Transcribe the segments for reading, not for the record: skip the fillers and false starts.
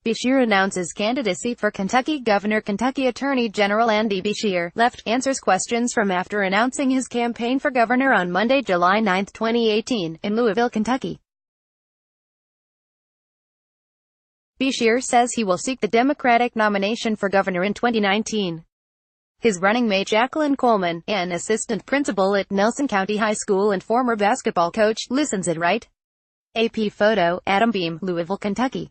Beshear announces candidacy for Kentucky governor. Kentucky Attorney General Andy Beshear, left, answers questions from after announcing his campaign for governor on Monday, July 9, 2018, in Louisville, Kentucky. Beshear says he will seek the Democratic nomination for governor in 2019. His running mate Jacqueline Coleman, an assistant principal at Nelson County High School and former basketball coach, listens it right. AP photo, Adam Beam, Louisville, Kentucky.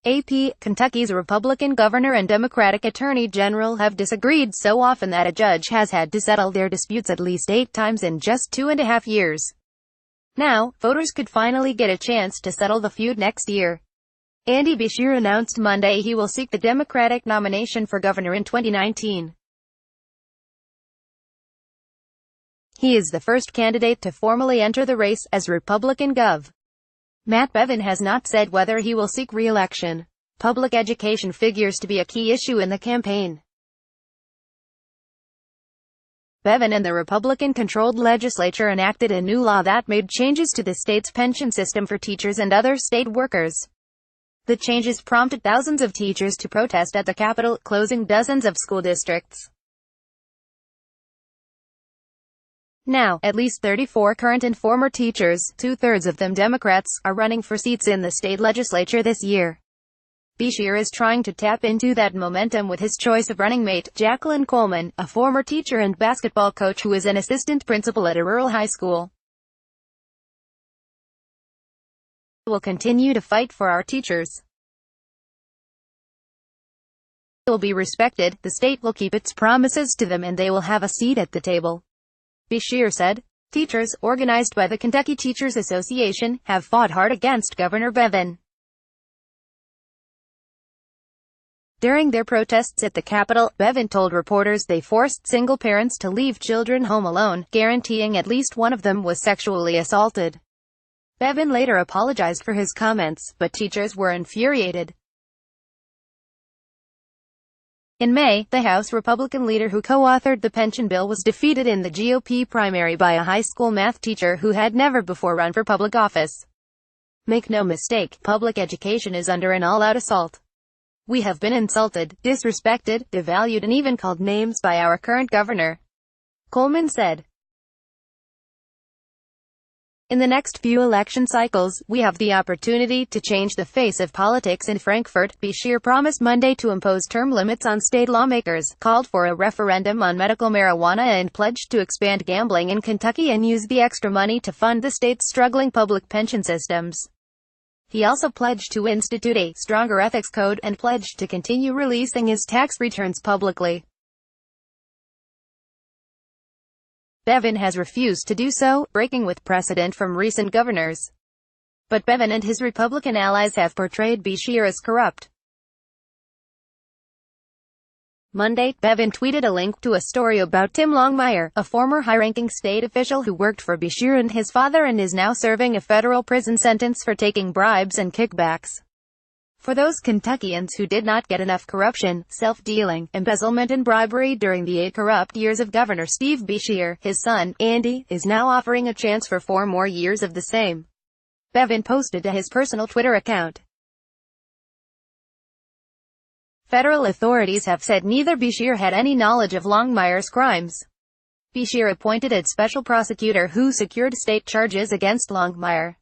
AP, Kentucky's Republican governor and Democratic attorney general have disagreed so often that a judge has had to settle their disputes at least 8 times in just 2.5 years. Now, voters could finally get a chance to settle the feud next year. Andy Beshear announced Monday he will seek the Democratic nomination for governor in 2019. He is the first candidate to formally enter the race, as Republican Gov. Matt Bevin has not said whether he will seek re-election. Public education figures to be a key issue in the campaign. Bevin and the Republican-controlled legislature enacted a new law that made changes to the state's pension system for teachers and other state workers. The changes prompted thousands of teachers to protest at the Capitol, closing dozens of school districts. Now, at least 34 current and former teachers, 2/3 of them Democrats, are running for seats in the state legislature this year. Beshear is trying to tap into that momentum with his choice of running mate, Jacqueline Coleman, a former teacher and basketball coach who is an assistant principal at a rural high school. "We'll continue to fight for our teachers. They will be respected, the state will keep its promises to them, and they will have a seat at the table," Beshear said. Teachers, organized by the Kentucky Teachers Association, have fought hard against Governor Bevin. During their protests at the Capitol, Bevin told reporters they forced single parents to leave children home alone, guaranteeing at least one of them was sexually assaulted. Bevin later apologized for his comments, but teachers were infuriated. In May, the House Republican leader who co-authored the pension bill was defeated in the GOP primary by a high school math teacher who had never before run for public office. "Make no mistake, public education is under an all-out assault. We have been insulted, disrespected, devalued and even called names by our current governor," Coleman said. "In the next few election cycles, we have the opportunity to change the face of politics in Frankfort." Beshear promised Monday to impose term limits on state lawmakers, called for a referendum on medical marijuana and pledged to expand gambling in Kentucky and use the extra money to fund the state's struggling public pension systems. He also pledged to institute a stronger ethics code and pledged to continue releasing his tax returns publicly. Bevin has refused to do so, breaking with precedent from recent governors. But Bevin and his Republican allies have portrayed Beshear as corrupt. Monday, Bevin tweeted a link to a story about Tim Longmire, a former high-ranking state official who worked for Beshear and his father and is now serving a federal prison sentence for taking bribes and kickbacks. For those Kentuckians who did not get enough corruption, self-dealing, embezzlement and bribery during the 8 corrupt years of Governor Steve Beshear, his son, Andy, is now offering a chance for 4 more years of the same. Bevin posted to his personal Twitter account. Federal authorities have said neither Beshear had any knowledge of Longmire's crimes. Beshear appointed a special prosecutor who secured state charges against Longmire.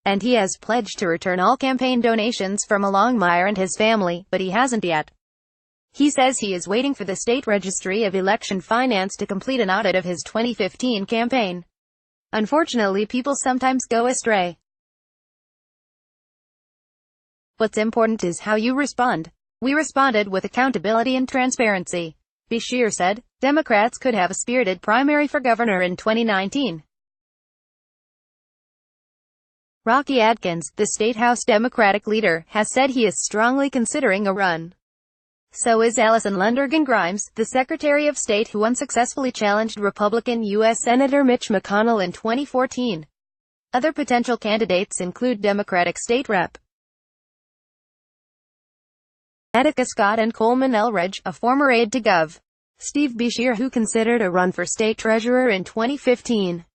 And he has pledged to return all campaign donations from Longmire and his family, but he hasn't yet. He says he is waiting for the State Registry of Election Finance to complete an audit of his 2015 campaign. Unfortunately, people sometimes go astray. What's important is how you respond. We responded with accountability and transparency, Beshear said. Democrats could have a spirited primary for governor in 2019. Rocky Adkins, the State House Democratic leader, has said he is strongly considering a run. So is Allison Lundergan Grimes, the Secretary of State who unsuccessfully challenged Republican U.S. Senator Mitch McConnell in 2014. Other potential candidates include Democratic State Rep. Attica Scott and Coleman Elridge, a former aide to Gov. Steve Beshear who considered a run for state treasurer in 2015.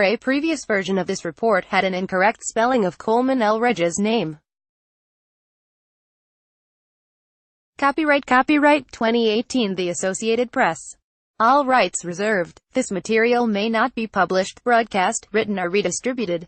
A previous version of this report had an incorrect spelling of Coleman L. Rege's name. Copyright 2018 The Associated Press. All rights reserved. This material may not be published, broadcast, written or redistributed.